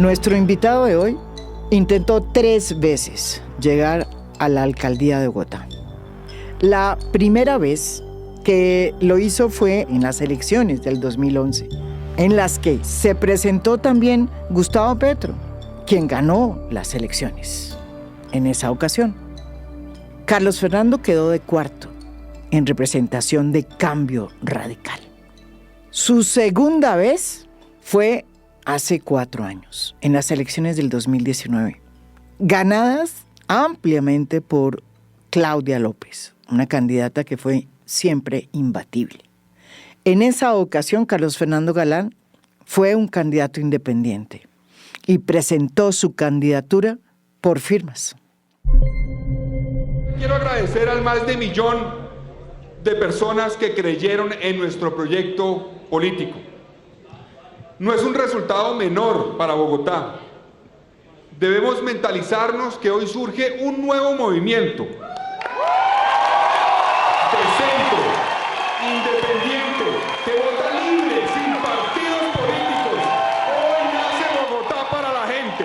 Nuestro invitado de hoy intentó 3 veces llegar a la alcaldía de Bogotá. La primera vez que lo hizo fue en las elecciones del 2011, en las que se presentó también Gustavo Petro, quien ganó las elecciones en esa ocasión. Carlos Fernando quedó de cuarto en representación de Cambio Radical. Su segunda vez fue hace 4 años, en las elecciones del 2019, ganadas ampliamente por Claudia López, una candidata que fue siempre imbatible. En esa ocasión, Carlos Fernando Galán fue un candidato independiente y presentó su candidatura por firmas. Quiero agradecer al más de 1 millón de personas que creyeron en nuestro proyecto político. No es un resultado menor para Bogotá. Debemos mentalizarnos que hoy surge un nuevo movimiento de centro, independiente, que vota libre, sin partidos políticos. Hoy nace Bogotá para la gente.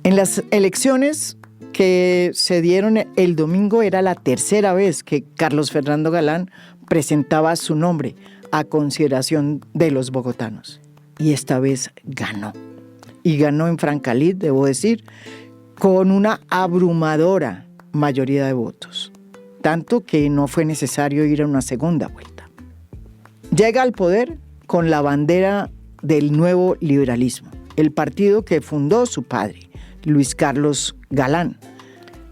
En las elecciones que se dieron el domingo era la tercera vez que Carlos Fernando Galán presentaba su nombre a consideración de los bogotanos. Y esta vez ganó. Y ganó en Francalid, debo decir, con una abrumadora mayoría de votos. Tanto que no fue necesario ir a una segunda vuelta. Llega al poder con la bandera del nuevo liberalismo, el partido que fundó su padre, Luis Carlos Galán,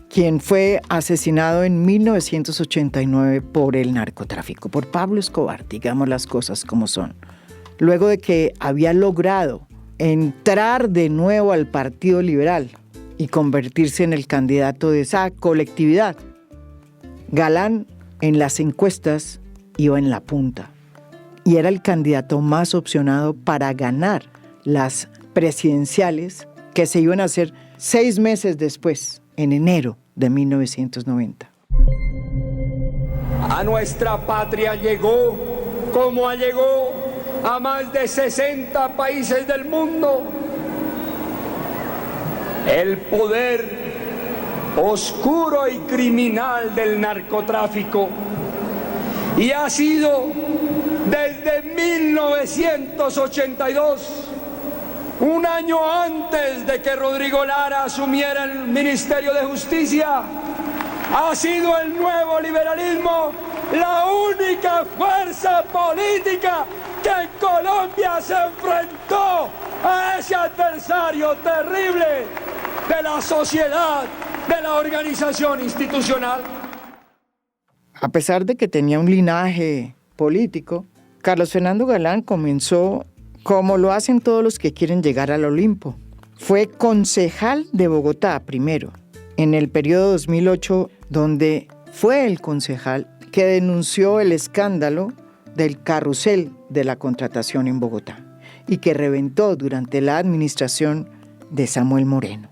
quien fue asesinado en 1989 por el narcotráfico, por Pablo Escobar, digamos las cosas como son. Luego de que había logrado entrar de nuevo al Partido Liberal y convertirse en el candidato de esa colectividad, Galán en las encuestas iba en la punta y era el candidato más opcionado para ganar las presidenciales que se iban a hacer 6 meses después, en enero de 1990. A nuestra patria llegó, como llegó a más de 60 países del mundo, el poder oscuro y criminal del narcotráfico, y ha sido desde 1982, un año antes de que Rodrigo Lara asumiera el Ministerio de Justicia, ha sido el nuevo liberalismo la única fuerza política que en Colombia se enfrentó a ese adversario terrible de la sociedad, de la organización institucional. A pesar de que tenía un linaje político, Carlos Fernando Galán comenzó como lo hacen todos los que quieren llegar al Olimpo. Fue concejal de Bogotá primero, en el periodo 2008, donde fue el concejal que denunció el escándalo del carrusel de la contratación en Bogotá y que reventó durante la administración de Samuel Moreno.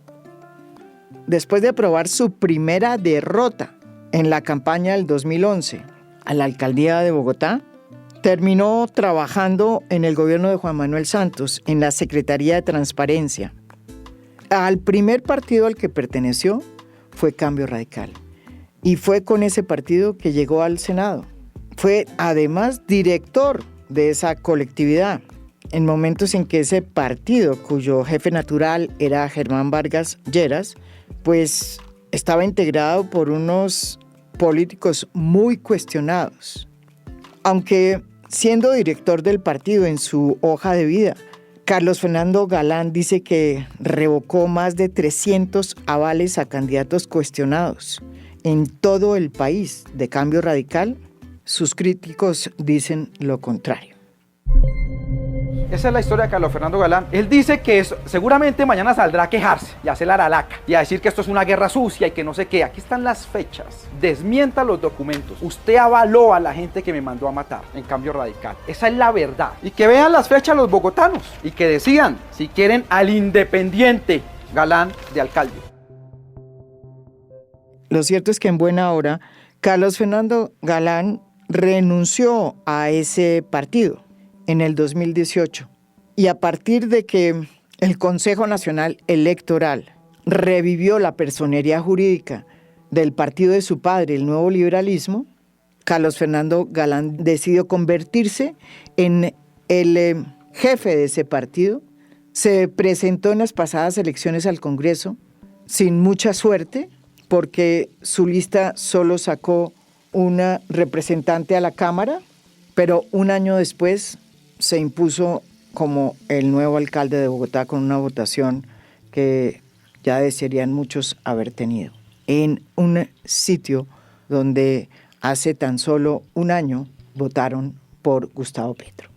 Después de aprobar su primera derrota en la campaña del 2011 a la alcaldía de Bogotá, terminó trabajando en el gobierno de Juan Manuel Santos, en la Secretaría de Transparencia. Al primer partido al que perteneció fue Cambio Radical. Y fue con ese partido que llegó al Senado. Fue además director de esa colectividad, en momentos en que ese partido, cuyo jefe natural era Germán Vargas Lleras, pues estaba integrado por unos políticos muy cuestionados. Aunque siendo director del partido en su hoja de vida, Carlos Fernando Galán dice que revocó más de 300 avales a candidatos cuestionados en todo el país de Cambio Radical. Sus críticos dicen lo contrario. Esa es la historia de Carlos Fernando Galán. Él dice que seguramente mañana saldrá a quejarse y a hacer la aralaca y a decir que esto es una guerra sucia y que no sé qué. Aquí están las fechas. Desmienta los documentos. Usted avaló a la gente que me mandó a matar en Cambio Radical. Esa es la verdad. Y que vean las fechas los bogotanos y que decidan si quieren al independiente Galán de alcalde. Lo cierto es que en buena hora, Carlos Fernando Galán renunció a ese partido en el 2018. Y a partir de que el Consejo Nacional Electoral revivió la personería jurídica del partido de su padre, el Nuevo Liberalismo, Carlos Fernando Galán decidió convertirse en el jefe de ese partido. Se presentó en las pasadas elecciones al Congreso sin mucha suerte, porque su lista solo sacó una representante a la Cámara, pero un año después se impuso como el nuevo alcalde de Bogotá con una votación que ya desearían muchos haber tenido, en un sitio donde hace tan solo un año votaron por Gustavo Petro.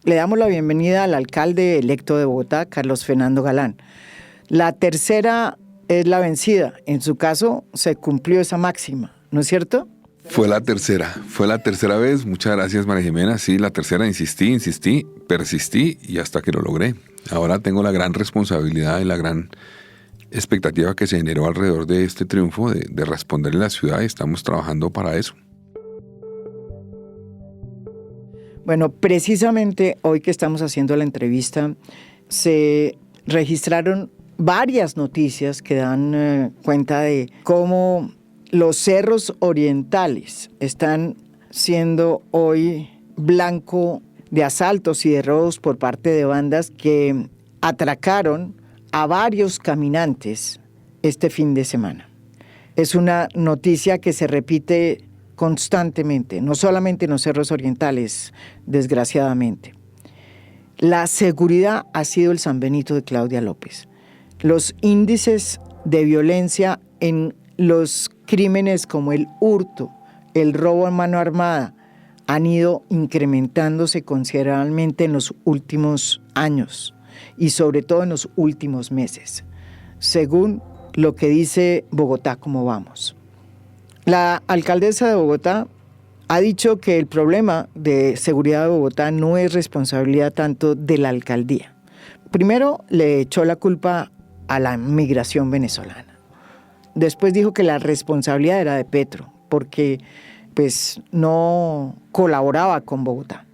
Le damos la bienvenida al alcalde electo de Bogotá, Carlos Fernando Galán. La tercera es la vencida. En su caso, se cumplió esa máxima, ¿no es cierto? Fue la tercera vez. Muchas gracias, María Jimena. Sí, la tercera, insistí, persistí y hasta que lo logré. Ahora tengo la gran responsabilidad y la gran expectativa que se generó alrededor de este triunfo de responderle a la ciudad, y estamos trabajando para eso. Bueno, precisamente hoy que estamos haciendo la entrevista, se registraron varias noticias que dan cuenta de cómo los cerros orientales están siendo hoy blanco de asaltos y de robos por parte de bandas que atracaron a varios caminantes este fin de semana. Es una noticia que se repite constantemente, no solamente en los cerros orientales, desgraciadamente. La seguridad ha sido el San Benito de Claudia López. Los índices de violencia en los crímenes como el hurto, el robo a mano armada, han ido incrementándose considerablemente en los últimos años y sobre todo en los últimos meses, según lo que dice Bogotá Cómo Vamos. La alcaldesa de Bogotá ha dicho que el problema de seguridad de Bogotá no es responsabilidad tanto de la alcaldía. Primero le echó la culpa a la migración venezolana. Después dijo que la responsabilidad era de Petro, porque pues no colaboraba con Bogotá.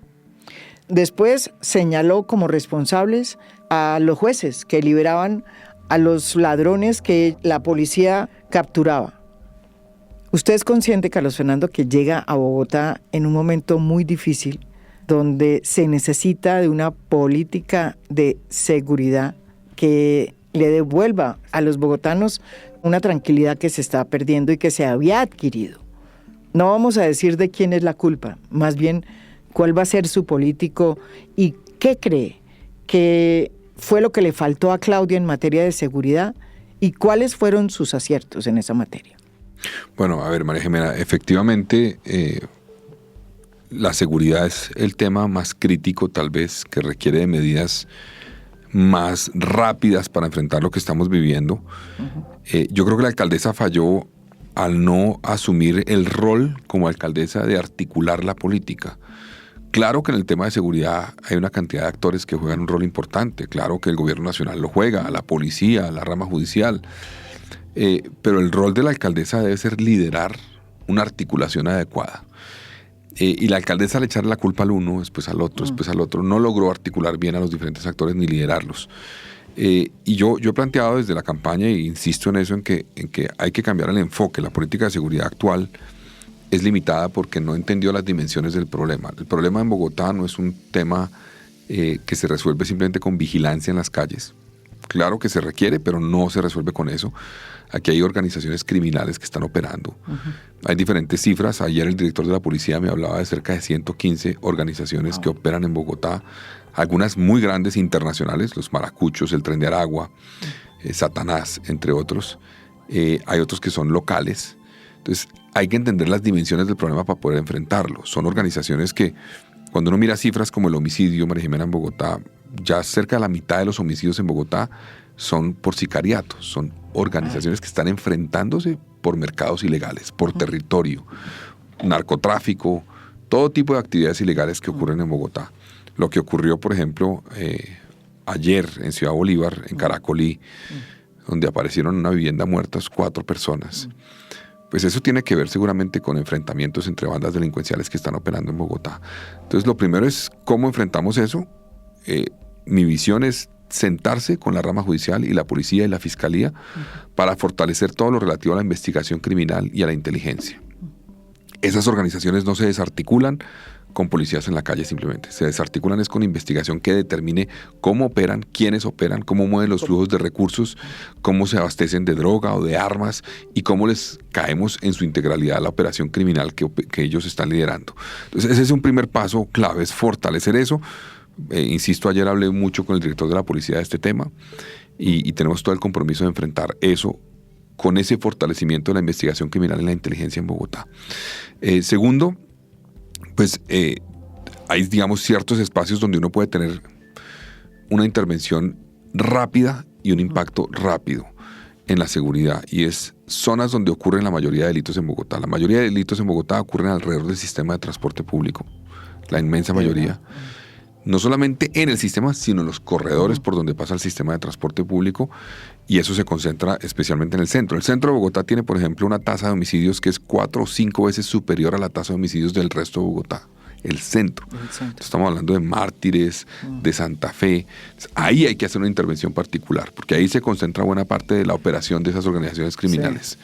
Después señaló como responsables a los jueces que liberaban a los ladrones que la policía capturaba. Usted es consciente, Carlos Fernando, que llega a Bogotá en un momento muy difícil, donde se necesita de una política de seguridad que le devuelva a los bogotanos una tranquilidad que se está perdiendo y que se había adquirido. No vamos a decir de quién es la culpa, más bien cuál va a ser su político y qué cree que fue lo que le faltó a Claudia en materia de seguridad y cuáles fueron sus aciertos en esa materia. Bueno, a ver, María Jimena, efectivamente la seguridad es el tema más crítico, tal vez, que requiere de medidas más rápidas para enfrentar lo que estamos viviendo. Yo creo que la alcaldesa falló al no asumir el rol como alcaldesa de articular la política. Claro que en el tema de seguridad hay una cantidad de actores que juegan un rol importante. Claro que el gobierno nacional lo juega, la policía, la rama judicial. Pero el rol de la alcaldesa debe ser liderar una articulación adecuada. Y la alcaldesa, al echarle la culpa al uno, después al otro, no logró articular bien a los diferentes actores ni liderarlos. Y yo he planteado desde la campaña, e insisto en eso, en que hay que cambiar el enfoque. La política de seguridad actual es limitada porque no entendió las dimensiones del problema. El problema en Bogotá no es un tema que se resuelve simplemente con vigilancia en las calles. Claro que se requiere, pero no se resuelve con eso. Aquí hay organizaciones criminales que están operando. Hay diferentes cifras. Ayer el director de la policía me hablaba de cerca de 115 organizaciones que operan en Bogotá. Algunas muy grandes internacionales, los Maracuchos, el Tren de Aragua, Satanás, entre otros. Hay otros que son locales. Entonces hay que entender las dimensiones del problema para poder enfrentarlo. Son organizaciones que, cuando uno mira cifras como el homicidio, María Jimena, en Bogotá, ya cerca de la mitad de los homicidios en Bogotá son por sicariatos, son organizaciones que están enfrentándose por mercados ilegales, por territorio, narcotráfico, todo tipo de actividades ilegales que ocurren en Bogotá. Lo que ocurrió, por ejemplo, ayer en Ciudad Bolívar, en Caracolí, donde aparecieron en una vivienda muertas 4 personas. pues eso tiene que ver seguramente con enfrentamientos entre bandas delincuenciales que están operando en Bogotá. Entonces, lo primero es cómo enfrentamos eso. Mi visión es sentarse con la rama judicial y la policía y la fiscalía para fortalecer todo lo relativo a la investigación criminal y a la inteligencia. Esas organizaciones no se desarticulan con policías en la calle simplemente. Se desarticulan es con investigación que determine cómo operan, quiénes operan, cómo mueven los flujos de recursos, cómo se abastecen de droga o de armas y cómo les caemos en su integralidad a la operación criminal que ellos están liderando. Entonces, ese es un primer paso clave, es fortalecer eso. Insisto, ayer hablé mucho con el director de la policía de este tema y tenemos todo el compromiso de enfrentar eso con ese fortalecimiento de la investigación criminal y la inteligencia en Bogotá. Segundo, pues hay, digamos, ciertos espacios donde uno puede tener una intervención rápida y un impacto rápido en la seguridad, y es zonas donde ocurren la mayoría de delitos en Bogotá. La mayoría de delitos en Bogotá ocurren alrededor del sistema de transporte público, la inmensa mayoría. No solamente en el sistema, sino en los corredores por donde pasa el sistema de transporte público, y eso se concentra especialmente en el centro. El centro de Bogotá tiene, por ejemplo, una tasa de homicidios que es 4 o 5 veces superior a la tasa de homicidios del resto de Bogotá. El centro. Estamos hablando de Mártires, de Santa Fe. Ahí hay que hacer una intervención particular, porque ahí se concentra buena parte de la operación de esas organizaciones criminales.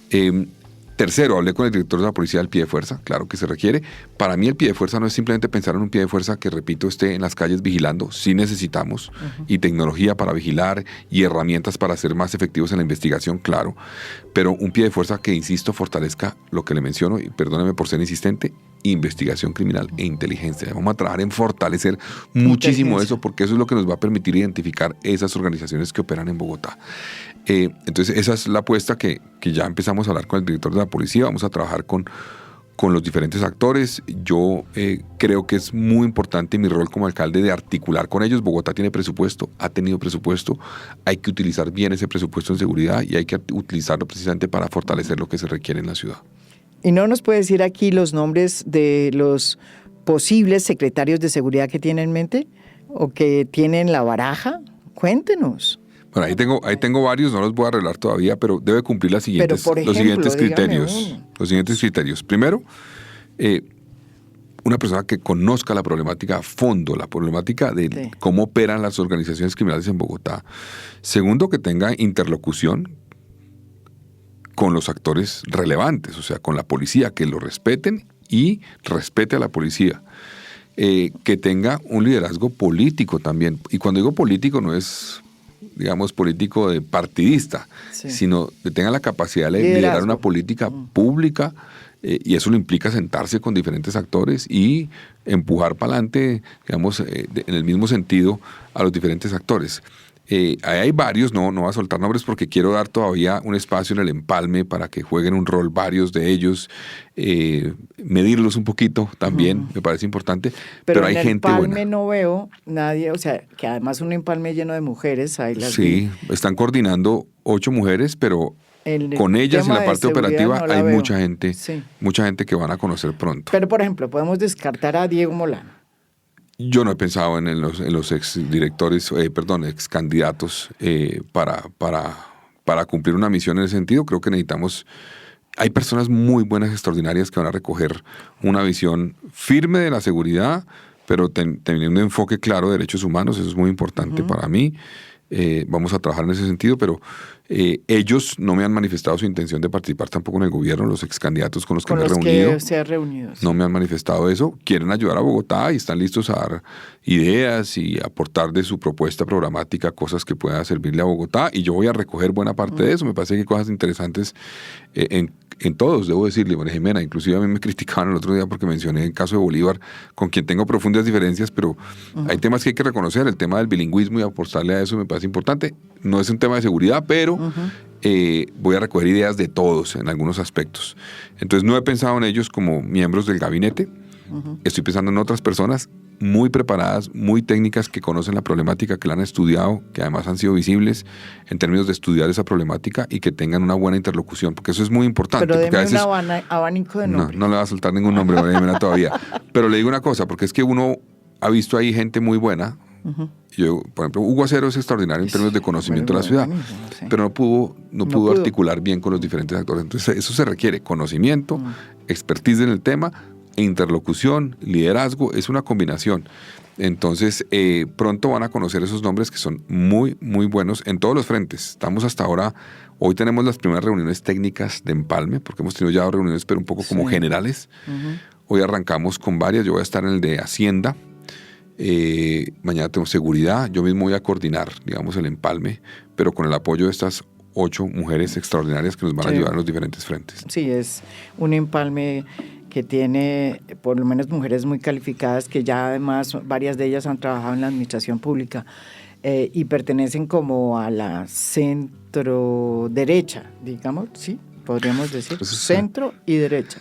Sí. Tercero, hablé con el director de la policía del pie de fuerza, claro que se requiere. Para mí el pie de fuerza no es simplemente pensar en un pie de fuerza que, repito, esté en las calles vigilando. Sí necesitamos, y tecnología para vigilar y herramientas para ser más efectivos en la investigación, claro. Pero un pie de fuerza que, insisto, fortalezca lo que le menciono, y perdóneme por ser insistente, investigación criminal e inteligencia. Vamos a trabajar en fortalecer muchísimo eso, porque eso es lo que nos va a permitir identificar esas organizaciones que operan en Bogotá. Entonces esa es la apuesta que ya empezamos a hablar con el director de la policía. Vamos a trabajar con los diferentes actores. Yo creo que es muy importante mi rol como alcalde de articular con ellos. Bogotá tiene presupuesto, ha tenido presupuesto. Hay que utilizar bien ese presupuesto en seguridad y hay que utilizarlo precisamente para fortalecer lo que se requiere en la ciudad. ¿Y no nos puede decir aquí los nombres de los posibles secretarios de seguridad que tiene en mente o que tienen la baraja? Cuéntenos. Bueno, ahí tengo varios, no los voy a revelar todavía, pero debe cumplir los siguientes criterios. Los siguientes criterios. Primero, una persona que conozca la problemática a fondo, la problemática de cómo operan las organizaciones criminales en Bogotá. Segundo, que tenga interlocución con los actores relevantes, o sea, con la policía, que lo respeten y respete a la policía. Que tenga un liderazgo político también. Y cuando digo político no es, digamos, político de partidista, sino que tenga la capacidad de liderar una política pública, y eso lo implica sentarse con diferentes actores y empujar para adelante, digamos, en el mismo sentido a los diferentes actores. Ahí hay varios, no voy a soltar nombres porque quiero dar todavía un espacio en el empalme para que jueguen un rol varios de ellos, medirlos un poquito también, me parece importante, pero hay gente buena. En el empalme no veo nadie, o sea, que además un empalme lleno de mujeres. Ahí las sí, están coordinando 8 mujeres, pero con ellas en la parte operativa hay mucha gente que van a conocer pronto. Pero, por ejemplo, podemos descartar a Diego Molano. Yo no he pensado en los exdirectores, ex candidatos para cumplir una misión en ese sentido. Creo que necesitamos... Hay personas muy buenas, extraordinarias, que van a recoger una visión firme de la seguridad, pero teniendo un enfoque claro de derechos humanos. Eso es muy importante para mí. Vamos a trabajar en ese sentido, pero ellos no me han manifestado su intención de participar tampoco en el gobierno. Los ex candidatos con los que me he reunido no me han manifestado eso. Quieren ayudar a Bogotá y están listos a dar ideas y aportar de su propuesta programática cosas que puedan servirle a Bogotá, y yo voy a recoger buena parte de eso. Me parece que hay cosas interesantes en todos, debo decirle, María Jimena. Inclusive a mí me criticaban el otro día porque mencioné el caso de Bolívar, con quien tengo profundas diferencias, pero hay temas que hay que reconocer. El tema del bilingüismo y apostarle a eso me parece importante. No es un tema de seguridad, pero voy a recoger ideas de todos en algunos aspectos. Entonces no he pensado en ellos como miembros del gabinete. Estoy pensando en otras personas muy preparadas, muy técnicas, que conocen la problemática, que la han estudiado, que además han sido visibles en términos de estudiar esa problemática y que tengan una buena interlocución, porque eso es muy importante. Pero porque deme un abanico de nombres. No le va a soltar ningún nombre, María Jimena, todavía. Pero le digo una cosa, porque es que uno ha visto ahí gente muy buena, Yo, por ejemplo, Hugo Acero es extraordinario en términos de conocimiento de la ciudad, pero no pudo articular bien con los diferentes actores. Entonces, eso se requiere conocimiento, expertise en el tema, interlocución, liderazgo, es una combinación. Entonces, pronto van a conocer esos nombres que son muy, muy buenos en todos los frentes. Estamos hasta ahora, hoy tenemos las primeras reuniones técnicas de empalme, porque hemos tenido ya reuniones, pero un poco como generales. Hoy arrancamos con varias, yo voy a estar en el de Hacienda, mañana tengo seguridad, yo mismo voy a coordinar, digamos, el empalme, pero con el apoyo de estas 8 mujeres extraordinarias que nos van a ayudar en los diferentes frentes. Sí, es un empalme que tiene por lo menos mujeres muy calificadas, que ya además varias de ellas han trabajado en la administración pública y pertenecen como a la centro derecha, digamos, sí, podríamos decir, pues centro y derecha,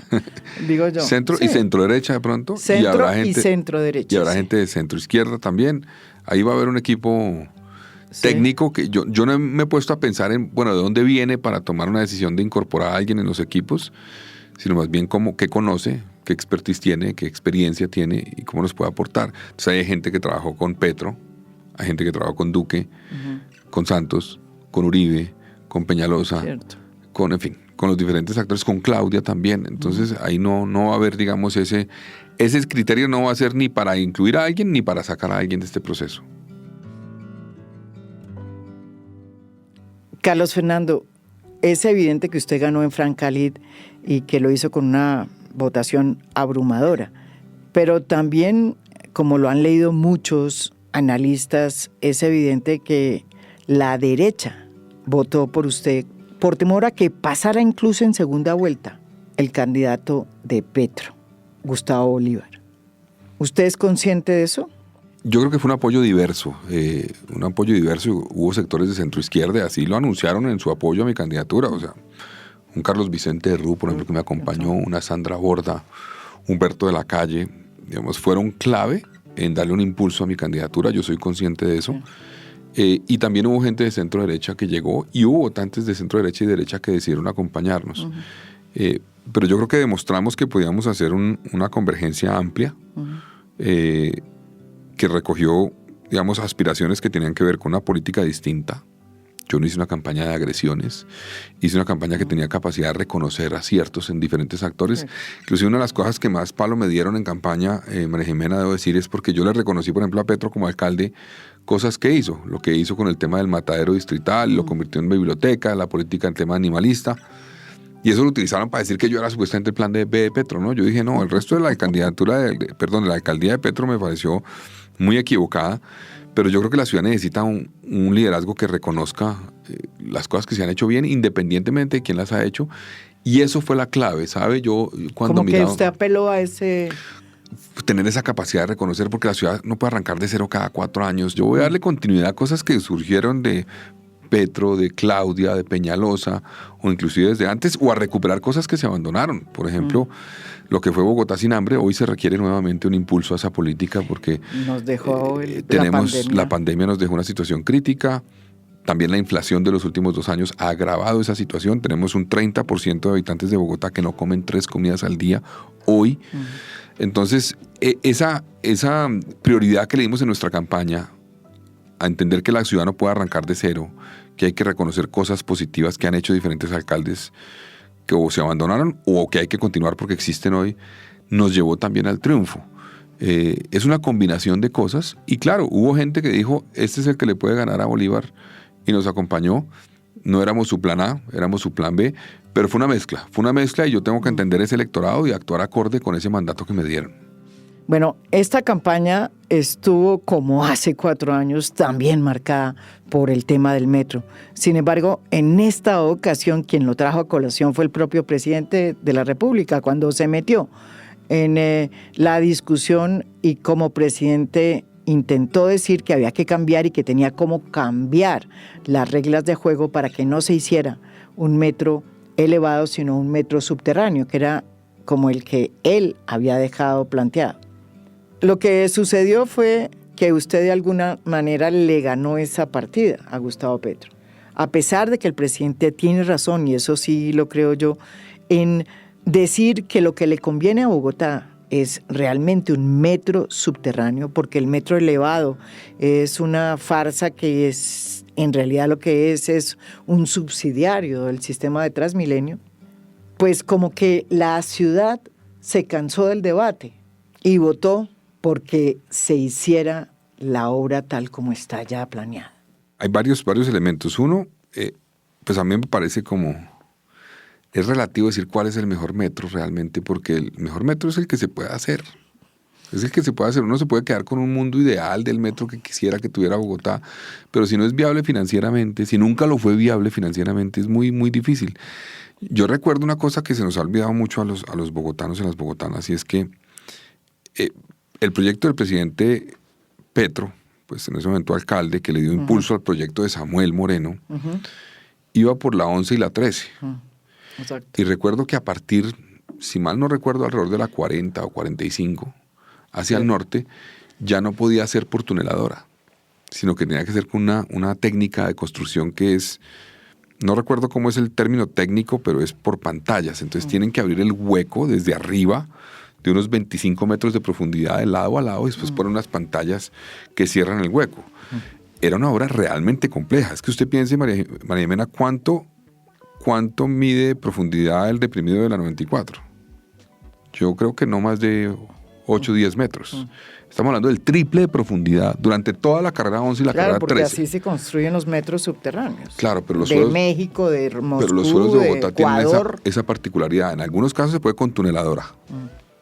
digo yo. Centro y centro derecha de pronto. Centro y centro derecha. Y habrá gente de centro izquierda también. Ahí va a haber un equipo técnico que yo no me he puesto a pensar en, bueno, de dónde viene para tomar una decisión de incorporar a alguien en los equipos, sino más bien qué conoce, qué expertise tiene, qué experiencia tiene y cómo nos puede aportar. Entonces hay gente que trabajó con Petro, hay gente que trabajó con Duque, con Santos, con Uribe, con Peñalosa, con, en fin, con los diferentes actores, con Claudia también. Entonces ahí no va a haber, digamos, ese criterio no va a ser ni para incluir a alguien ni para sacar a alguien de este proceso. Carlos Fernando, es evidente que usted ganó en Francalit y que lo hizo con una votación abrumadora, pero también, como lo han leído muchos analistas, es evidente que la derecha votó por usted por temor a que pasara incluso en segunda vuelta el candidato de Petro, Gustavo Bolívar. ¿Usted es consciente de eso? Yo creo que fue un apoyo diverso, hubo sectores de centro izquierda, así lo anunciaron en su apoyo a mi candidatura, o sea, un Carlos Vicente de Rú, por ejemplo, que me acompañó, una Sandra Borda, Humberto de la Calle, digamos, fueron clave en darle un impulso a mi candidatura, yo soy consciente de eso, y también hubo gente de centro derecha que llegó, y hubo votantes de centro derecha y derecha que decidieron acompañarnos, pero yo creo que demostramos que podíamos hacer una convergencia amplia, que recogió, digamos, aspiraciones que tenían que ver con una política distinta. Yo no hice una campaña de agresiones, hice una campaña que tenía capacidad de reconocer aciertos en diferentes actores. Inclusive una de las cosas que más palo me dieron en campaña, María Jimena, debo decir, es porque yo le reconocí, por ejemplo, a Petro como alcalde, cosas que hizo. Lo que hizo con el tema del matadero distrital, lo convirtió en biblioteca, la política en tema animalista. Y eso lo utilizaron para decir que yo era supuestamente el plan B de Petro, ¿no? Yo dije, no, el resto de la candidatura, la alcaldía de Petro me pareció muy equivocada, pero yo creo que la ciudad necesita un liderazgo que reconozca las cosas que se han hecho bien, independientemente de quién las ha hecho, y eso fue la clave, ¿sabe? Yo cuando miraba... Como que usted apeló a ese... Tener esa capacidad de reconocer, porque la ciudad no puede arrancar de cero cada 4 años. Yo voy a darle continuidad a cosas que surgieron de Petro, de Claudia, de Peñalosa, o inclusive desde antes, o a recuperar cosas que se abandonaron. Por ejemplo, lo que fue Bogotá sin hambre, hoy se requiere nuevamente un impulso a esa política porque nos dejó la pandemia nos dejó una situación crítica. También la inflación de los últimos 2 años ha agravado esa situación. Tenemos un 30% de habitantes de Bogotá que no comen 3 comidas al día hoy. Entonces, esa prioridad que le dimos en nuestra campaña a entender que la ciudad no puede arrancar de cero, que hay que reconocer cosas positivas que han hecho diferentes alcaldes que o se abandonaron o que hay que continuar porque existen hoy, nos llevó también al triunfo. Es una combinación de cosas y claro, hubo gente que dijo, este es el que le puede ganar a Bolívar y nos acompañó. No éramos su plan A, éramos su plan B, pero fue una mezcla y yo tengo que entender ese electorado y actuar acorde con ese mandato que me dieron. Bueno, esta campaña estuvo, como hace 4 años, también marcada por el tema del metro. Sin embargo, en esta ocasión, quien lo trajo a colación fue el propio presidente de la República, cuando se metió en la discusión y como presidente intentó decir que había que cambiar y que tenía cómo cambiar las reglas de juego para que no se hiciera un metro elevado, sino un metro subterráneo, que era como el que él había dejado planteado. Lo que sucedió fue que usted de alguna manera le ganó esa partida a Gustavo Petro. A pesar de que el presidente tiene razón, y eso sí lo creo yo, en decir que lo que le conviene a Bogotá es realmente un metro subterráneo, porque el metro elevado es una farsa que es, en realidad lo que es un subsidiario del sistema de Transmilenio, pues como que la ciudad se cansó del debate y votó porque se hiciera la obra tal como está ya planeada. Hay varios elementos. Uno, pues a mí me parece como... Es relativo decir cuál es el mejor metro realmente, porque el mejor metro es el que se puede hacer. Es el que se puede hacer. Uno se puede quedar con un mundo ideal del metro que quisiera que tuviera Bogotá, pero si no es viable financieramente, si nunca lo fue viable financieramente, es muy, muy difícil. Yo recuerdo una cosa que se nos ha olvidado mucho a los bogotanos y a las bogotanas, y es que el proyecto del presidente Petro, pues en ese momento alcalde, que le dio impulso al proyecto de Samuel Moreno, iba por la 11 y la 13. Exacto. Y recuerdo que a partir, si mal no recuerdo, alrededor de la 40 o 45, hacia el norte, ya no podía ser por tuneladora, sino que tenía que ser con una técnica de construcción que es, no recuerdo cómo es el término técnico, pero es por pantallas. Entonces tienen que abrir el hueco desde arriba, de unos 25 metros de profundidad de lado a lado, y después ponen unas pantallas que cierran el hueco. Era una obra realmente compleja. Es que usted piense, María Jimena, ¿cuánto mide profundidad el deprimido de la 94? Yo creo que no más de 8 o 10 metros. Estamos hablando del triple de profundidad durante toda la carrera 11 y la carrera 13. Claro, porque así se construyen los metros subterráneos. Claro, pero los de suelos, México, de Moscú, pero los suelos de Bogotá tienen esa particularidad. En algunos casos se puede con tuneladora,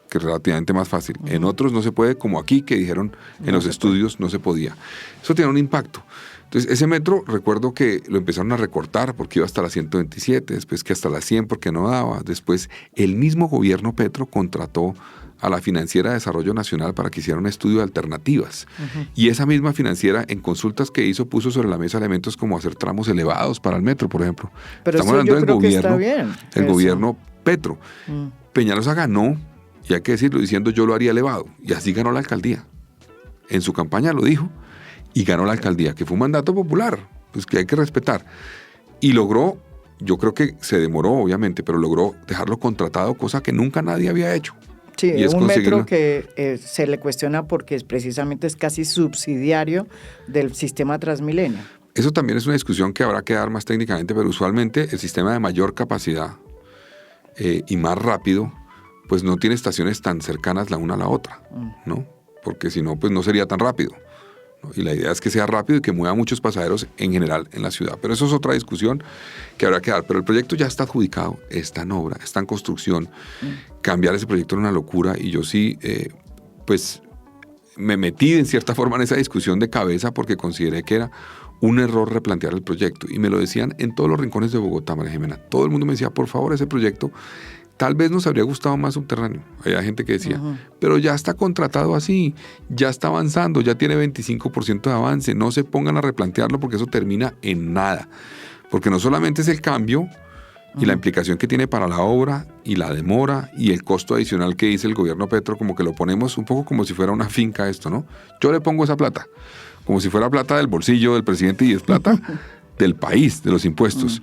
que es relativamente más fácil. En otros no se puede, como aquí, que dijeron en los estudios no se podía. Eso tiene un impacto. Entonces, ese metro, recuerdo que lo empezaron a recortar porque iba hasta la 127, después que hasta la 100 porque no daba. Después, el mismo gobierno Petro contrató a la Financiera de Desarrollo Nacional para que hiciera un estudio de alternativas. Y esa misma financiera, en consultas que hizo, puso sobre la mesa elementos como hacer tramos elevados para el metro, por ejemplo. Pero estamos hablando del gobierno, el gobierno Petro. Peñalosa ganó, y hay que decirlo, diciendo yo lo haría elevado. Y así ganó la alcaldía. En su campaña lo dijo. Y ganó la alcaldía, que fue un mandato popular, pues que hay que respetar. Y logró, yo creo que se demoró obviamente, pero logró dejarlo contratado, cosa que nunca nadie había hecho. Sí, es un metro que se le cuestiona porque precisamente es casi subsidiario del sistema Transmilenio. Eso también es una discusión que habrá que dar más técnicamente, pero usualmente el sistema de mayor capacidad y más rápido, pues no tiene estaciones tan cercanas la una a la otra, ¿no? Porque si no, pues no sería tan rápido. Y la idea es que sea rápido y que mueva muchos pasajeros en general en la ciudad. Pero eso es otra discusión que habrá que dar. Pero el proyecto ya está adjudicado, está en obra, está en construcción. Cambiar ese proyecto era una locura y yo sí, pues me metí en cierta forma en esa discusión de cabeza porque consideré que era un error replantear el proyecto. Y me lo decían en todos los rincones de Bogotá, María Jimena. Todo el mundo me decía, por favor, ese proyecto tal vez nos habría gustado más subterráneo. Había gente que decía, pero ya está contratado así, ya está avanzando, ya tiene 25% de avance, no se pongan a replantearlo porque eso termina en nada. Porque no solamente es el cambio y la implicación que tiene para la obra y la demora y el costo adicional que dice el gobierno Petro, como que lo ponemos un poco como si fuera una finca esto, ¿no? Yo le pongo esa plata, como si fuera plata del bolsillo del presidente y es plata del país, de los impuestos.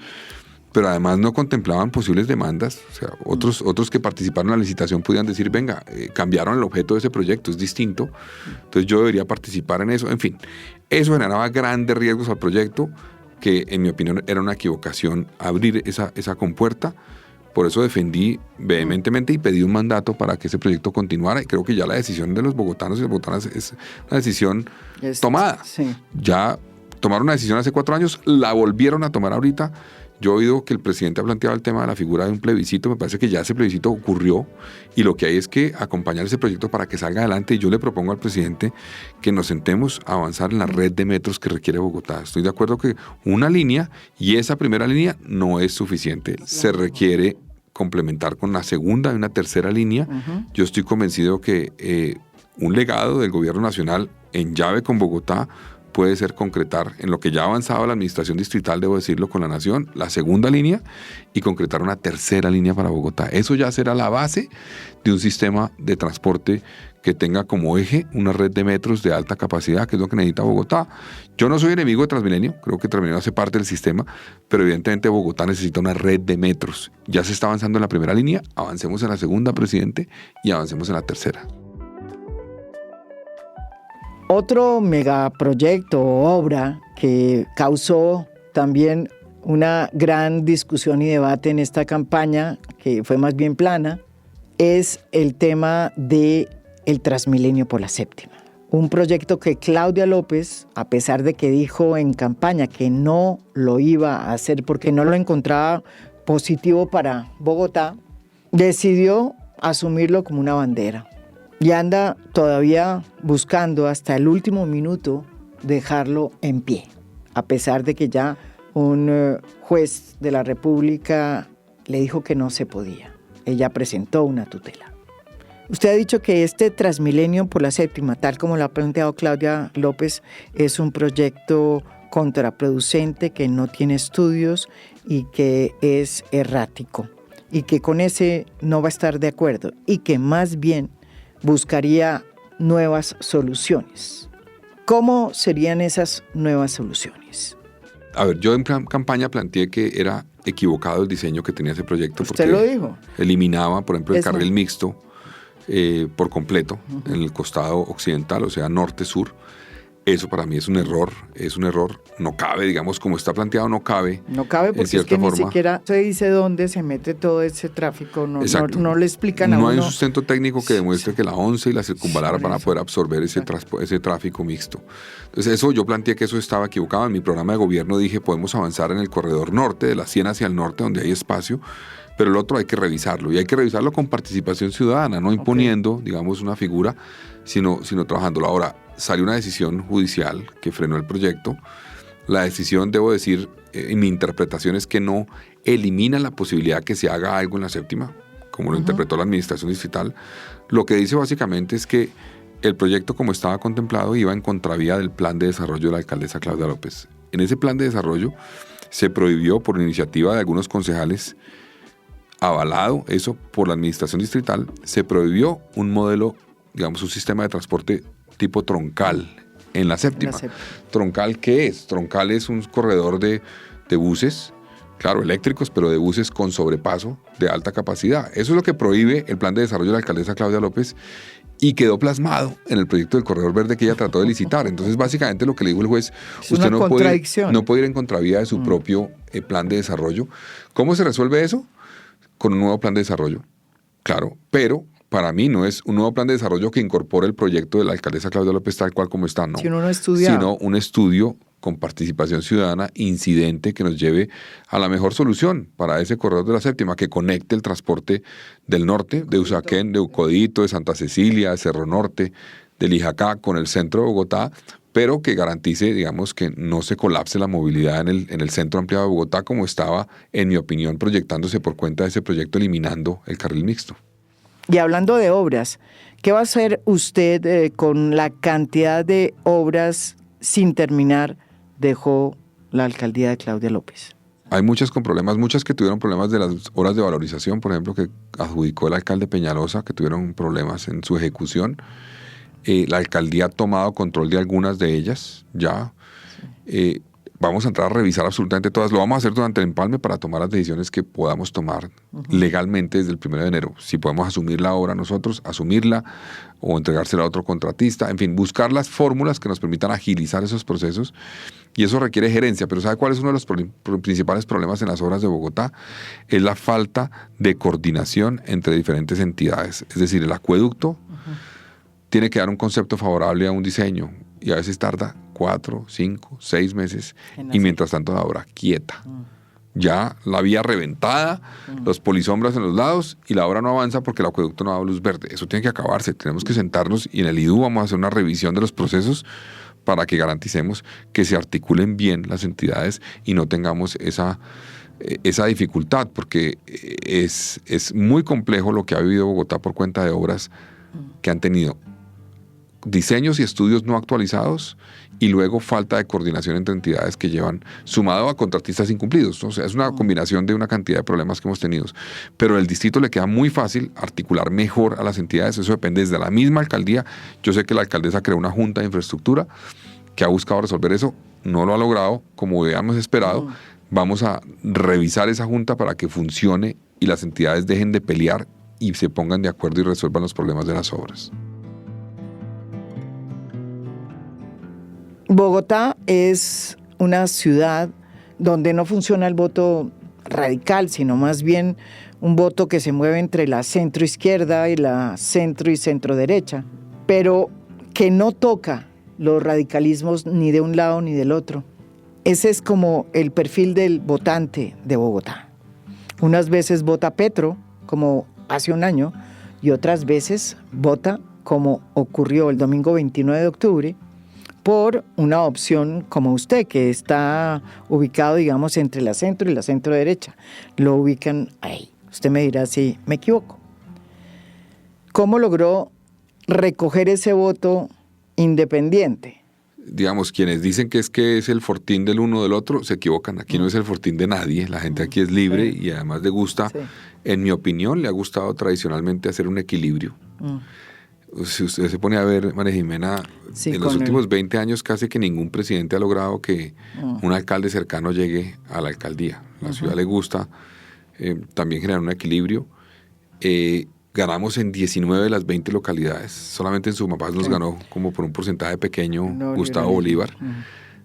Pero además no contemplaban posibles demandas. O sea, otros que participaron en la licitación podían decir, venga, cambiaron el objeto de ese proyecto, es distinto, entonces yo debería participar en eso. En fin, eso generaba grandes riesgos al proyecto, que en mi opinión era una equivocación abrir esa compuerta. Por eso defendí vehementemente y pedí un mandato para que ese proyecto continuara. Y creo que ya la decisión de los bogotanos y las bogotanas es una decisión tomada. Sí. Ya tomaron una decisión hace 4 años, la volvieron a tomar ahorita. Yo he oído que el presidente ha planteado el tema de la figura de un plebiscito. Me parece que ya ese plebiscito ocurrió y lo que hay es que acompañar ese proyecto para que salga adelante. Y yo le propongo al presidente que nos sentemos a avanzar en la red de metros que requiere Bogotá. Estoy de acuerdo que una línea y esa primera línea no es suficiente. Se requiere complementar con la segunda y una tercera línea. Yo estoy convencido que un legado del gobierno nacional en llave con Bogotá puede ser concretar en lo que ya ha avanzado la administración distrital, debo decirlo, con la Nación, la segunda línea y concretar una tercera línea para Bogotá. Eso ya será la base de un sistema de transporte que tenga como eje una red de metros de alta capacidad, que es lo que necesita Bogotá. Yo no soy enemigo de Transmilenio, creo que Transmilenio hace parte del sistema, pero evidentemente Bogotá necesita una red de metros. Ya se está avanzando en la primera línea, avancemos en la segunda, presidente, y avancemos en la tercera. Otro megaproyecto o obra que causó también una gran discusión y debate en esta campaña, que fue más bien plana, es el tema del Transmilenio por la Séptima. Un proyecto que Claudia López, a pesar de que dijo en campaña que no lo iba a hacer porque no lo encontraba positivo para Bogotá, decidió asumirlo como una bandera. Y anda todavía buscando hasta el último minuto dejarlo en pie, a pesar de que ya un juez de la República le dijo que no se podía. Ella presentó una tutela. Usted ha dicho que este Transmilenio por la Séptima, tal como lo ha planteado Claudia López, es un proyecto contraproducente, que no tiene estudios y que es errático, y que con ese no va a estar de acuerdo, y que más bien buscaría nuevas soluciones. ¿Cómo serían esas nuevas soluciones? A ver, yo en campaña planteé que era equivocado el diseño que tenía ese proyecto. Usted lo dijo. Eliminaba, por ejemplo, el carril mixto por completo en el costado occidental, o sea, norte-sur. Eso para mí es un error, no cabe, digamos, como está planteado, no cabe. No cabe porque es que ni siquiera se dice dónde se mete todo ese tráfico, no le explican a uno. No hay un sustento técnico que demuestre que la 11 y la circunvalar van a poder absorber ese tráfico mixto. Entonces eso, yo planteé que eso estaba equivocado. En mi programa de gobierno dije, podemos avanzar en el corredor norte, de la 100 hacia el norte, donde hay espacio, pero el otro hay que revisarlo, y hay que revisarlo con participación ciudadana, no imponiendo, digamos, una figura, sino trabajándolo. Ahora, salió una decisión judicial que frenó el proyecto. La decisión, debo decir, en mi interpretación es que no elimina la posibilidad que se haga algo en la séptima, como lo interpretó la administración distrital. Lo que dice básicamente es que el proyecto, como estaba contemplado, iba en contravía del plan de desarrollo de la alcaldesa Claudia López. En ese plan de desarrollo se prohibió, por iniciativa de algunos concejales, avalado eso por la administración distrital, se prohibió un modelo, digamos, un sistema de transporte tipo troncal en la séptima. ¿Troncal qué es? Troncal es un corredor de buses, claro, eléctricos, pero de buses con sobrepaso de alta capacidad. Eso es lo que prohíbe el plan de desarrollo de la alcaldesa Claudia López, y quedó plasmado en el proyecto del Corredor Verde que ella trató de licitar. Entonces, básicamente lo que le dijo el juez, usted no puede ir en contravía de su propio plan de desarrollo. ¿Cómo se resuelve eso? Con un nuevo plan de desarrollo, claro, pero para mí no es un nuevo plan de desarrollo que incorpore el proyecto de la alcaldesa Claudia López tal cual como está, no. Sino un estudio con participación ciudadana incidente que nos lleve a la mejor solución para ese corredor de la séptima, que conecte el transporte del norte, de Usaquén, de Ucodito, de Santa Cecilia, de Cerro Norte, del Ijacá, con el centro de Bogotá, pero que garantice, digamos, que no se colapse la movilidad en el centro ampliado de Bogotá, como estaba, en mi opinión, proyectándose por cuenta de ese proyecto, eliminando el carril mixto. Y hablando de obras, ¿qué va a hacer usted con la cantidad de obras sin terminar dejó la alcaldía de Claudia López? Hay muchas con problemas, muchas que tuvieron problemas de las horas de valorización, por ejemplo, que adjudicó el alcalde Peñalosa, que tuvieron problemas en su ejecución. La alcaldía ha tomado control de algunas de ellas ya. Sí. Vamos a entrar a revisar absolutamente todas. Lo vamos a hacer durante el empalme para tomar las decisiones que podamos tomar legalmente desde el 1 de enero. Si podemos asumir la obra nosotros, asumirla o entregársela a otro contratista. En fin, buscar las fórmulas que nos permitan agilizar esos procesos. Y eso requiere gerencia. Pero ¿sabe cuál es uno de los principales problemas en las obras de Bogotá? Es la falta de coordinación entre diferentes entidades. Es decir, el acueducto tiene que dar un concepto favorable a un diseño y a veces tarda 4, 5, 6 meses y mientras tanto la obra quieta. Ya la vía reventada, los polisombras en los lados y la obra no avanza porque el acueducto no da luz verde. Eso tiene que acabarse. Tenemos que sentarnos y en el IDU vamos a hacer una revisión de los procesos para que garanticemos que se articulen bien las entidades y no tengamos esa dificultad, porque es muy complejo lo que ha vivido Bogotá por cuenta de obras que han tenido diseños y estudios no actualizados y luego falta de coordinación entre entidades que llevan, sumado a contratistas incumplidos, ¿no? O sea, es una combinación de una cantidad de problemas que hemos tenido. Pero al distrito le queda muy fácil articular mejor a las entidades, eso depende desde la misma alcaldía. Yo sé que la alcaldesa creó una junta de infraestructura que ha buscado resolver eso, no lo ha logrado como habíamos esperado. Vamos a revisar esa junta para que funcione y las entidades dejen de pelear y se pongan de acuerdo y resuelvan los problemas de las obras. Bogotá es una ciudad donde no funciona el voto radical, sino más bien un voto que se mueve entre la centro-izquierda y la centro- y centro-derecha, pero que no toca los radicalismos ni de un lado ni del otro. Ese es como el perfil del votante de Bogotá. Unas veces vota Petro, como hace un año, y otras veces vota, como ocurrió el domingo 29 de octubre, por una opción como usted, que está ubicado, digamos, entre la centro y la centro-derecha. Lo ubican ahí. Usted me dirá si me equivoco. ¿Cómo logró recoger ese voto independiente? Digamos, quienes dicen que es el fortín del uno o del otro, se equivocan. Aquí no es el fortín de nadie. La gente aquí es libre y además le gusta, en mi opinión, le ha gustado tradicionalmente hacer un equilibrio. Si usted se pone a ver, María Jimena, en los últimos 20 años casi que ningún presidente ha logrado que un alcalde cercano llegue a la alcaldía. La ciudad le gusta también generar un equilibrio. Ganamos en 19 de las 20 localidades. Solamente en Sumapaz nos ganó como por un porcentaje pequeño Gustavo Bolívar.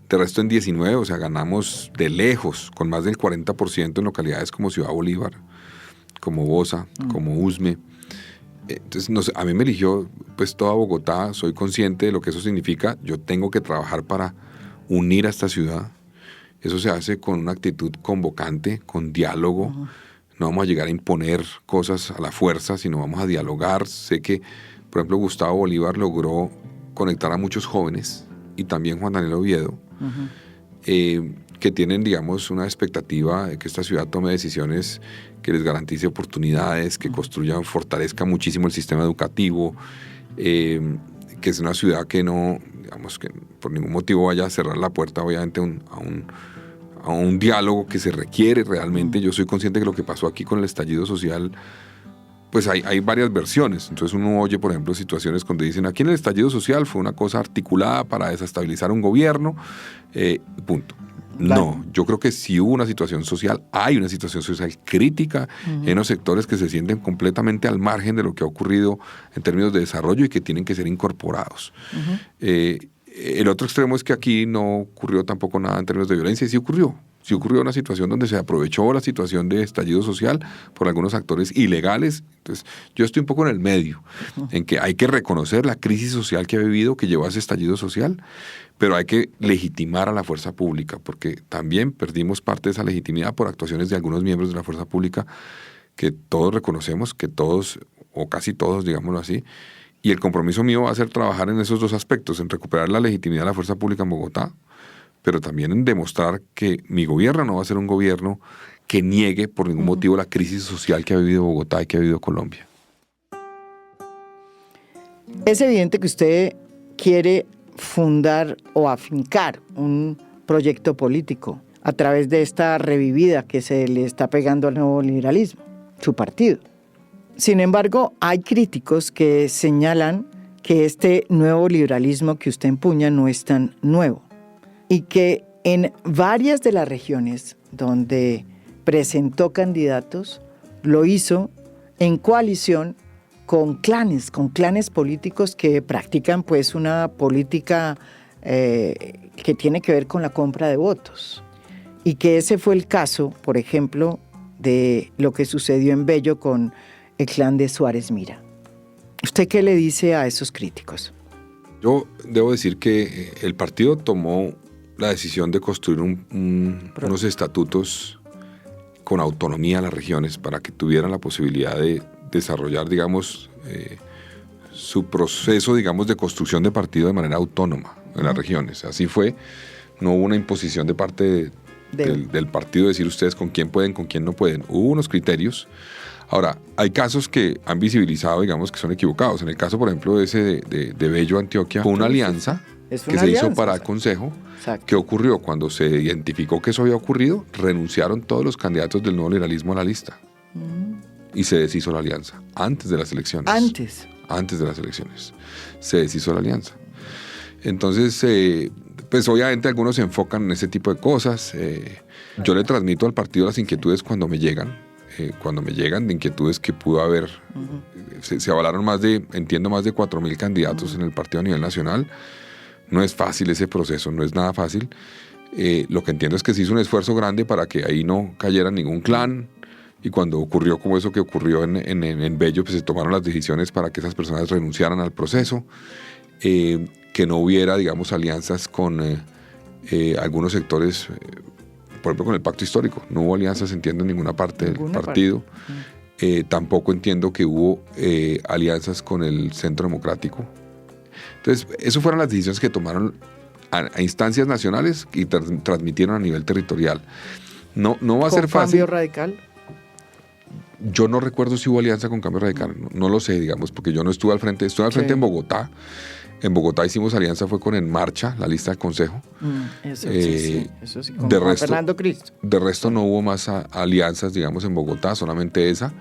De resto en 19, o sea, ganamos de lejos, con más del 40% en localidades como Ciudad Bolívar, como Bosa, como Usme. Entonces, no sé, a mí me eligió pues toda Bogotá, soy consciente de lo que eso significa. Yo tengo que trabajar para unir a esta ciudad. Eso se hace con una actitud convocante, con diálogo. No vamos a llegar a imponer cosas a la fuerza, sino vamos a dialogar. Sé que, por ejemplo, Gustavo Bolívar logró conectar a muchos jóvenes y también Juan Daniel Oviedo, que tienen, digamos, una expectativa de que esta ciudad tome decisiones que les garantice oportunidades, que construyan, fortalezca muchísimo el sistema educativo, que es una ciudad que no, digamos, que por ningún motivo vaya a cerrar la puerta, obviamente, a un diálogo que se requiere realmente. Yo soy consciente que lo que pasó aquí con el estallido social, pues hay varias versiones. Entonces uno oye, por ejemplo, situaciones donde dicen, aquí en el estallido social fue una cosa articulada para desestabilizar un gobierno, punto. No, yo creo que sí hubo una situación social, hay una situación social crítica en los sectores que se sienten completamente al margen de lo que ha ocurrido en términos de desarrollo y que tienen que ser incorporados. El otro extremo es que aquí no ocurrió tampoco nada en términos de violencia, y sí ocurrió una situación donde se aprovechó la situación de estallido social por algunos actores ilegales. Entonces, yo estoy un poco en el medio, en que hay que reconocer la crisis social que ha vivido, que llevó a ese estallido social, pero hay que legitimar a la fuerza pública, porque también perdimos parte de esa legitimidad por actuaciones de algunos miembros de la fuerza pública que todos reconocemos, que todos, o casi todos, digámoslo así, y el compromiso mío va a ser trabajar en esos dos aspectos, en recuperar la legitimidad de la fuerza pública en Bogotá, pero también en demostrar que mi gobierno no va a ser un gobierno que niegue por ningún motivo la crisis social que ha vivido Bogotá y que ha vivido Colombia. Es evidente que usted quiere fundar o afincar un proyecto político a través de esta revivida que se le está pegando al nuevo liberalismo, su partido. Sin embargo, hay críticos que señalan que este nuevo liberalismo que usted empuña no es tan nuevo y que en varias de las regiones donde presentó candidatos lo hizo en coalición con clanes políticos que practican pues una política que tiene que ver con la compra de votos. Y que ese fue el caso, por ejemplo, de lo que sucedió en Bello con el clan de Suárez Mira. ¿Usted qué le dice a esos críticos? Yo debo decir que el partido tomó la decisión de construir unos estatutos con autonomía a las regiones para que tuvieran la posibilidad de desarrollar, digamos, su proceso, digamos, de construcción de partido de manera autónoma en las regiones. Así fue, no hubo una imposición de parte del partido de decir ustedes con quién pueden, con quién no pueden. Hubo unos criterios. Ahora, hay casos que han visibilizado, digamos, que son equivocados. En el caso, por ejemplo, ese de Bello, Antioquia, fue una alianza que se hizo para el Consejo. Exacto. ¿Qué ocurrió? Cuando se identificó que eso había ocurrido, renunciaron todos los candidatos del nuevo liberalismo a la lista. Y se deshizo la alianza, antes de las elecciones. Antes de las elecciones. Se deshizo la alianza. Entonces, pues obviamente algunos se enfocan en ese tipo de cosas. Yo le transmito al partido las inquietudes cuando me llegan. De inquietudes que pudo haber. Se avalaron más de 4.000 candidatos en el partido a nivel nacional. No es fácil ese proceso, no es nada fácil. Lo que entiendo es que se hizo un esfuerzo grande para que ahí no cayera ningún clan, y cuando ocurrió como eso que ocurrió en Bello, pues se tomaron las decisiones para que esas personas renunciaran al proceso, que no hubiera, digamos, alianzas con algunos sectores, por ejemplo con el pacto histórico. No hubo alianzas, entiendo, en ninguna parte del partido. Tampoco entiendo que hubo alianzas con el Centro Democrático. Entonces, esas fueron las decisiones que tomaron a instancias nacionales y transmitieron a nivel territorial. No va a ser fácil. ¿Cambio Radical? Yo no recuerdo si hubo alianza con Cambio Radical, no lo sé, digamos, porque yo no estuve al frente. Estuve al frente en Bogotá. En Bogotá hicimos alianza, fue con En Marcha, la lista del Consejo. Eso sí, con Fernando Cristo. De resto no hubo más alianzas, digamos, en Bogotá, solamente esa.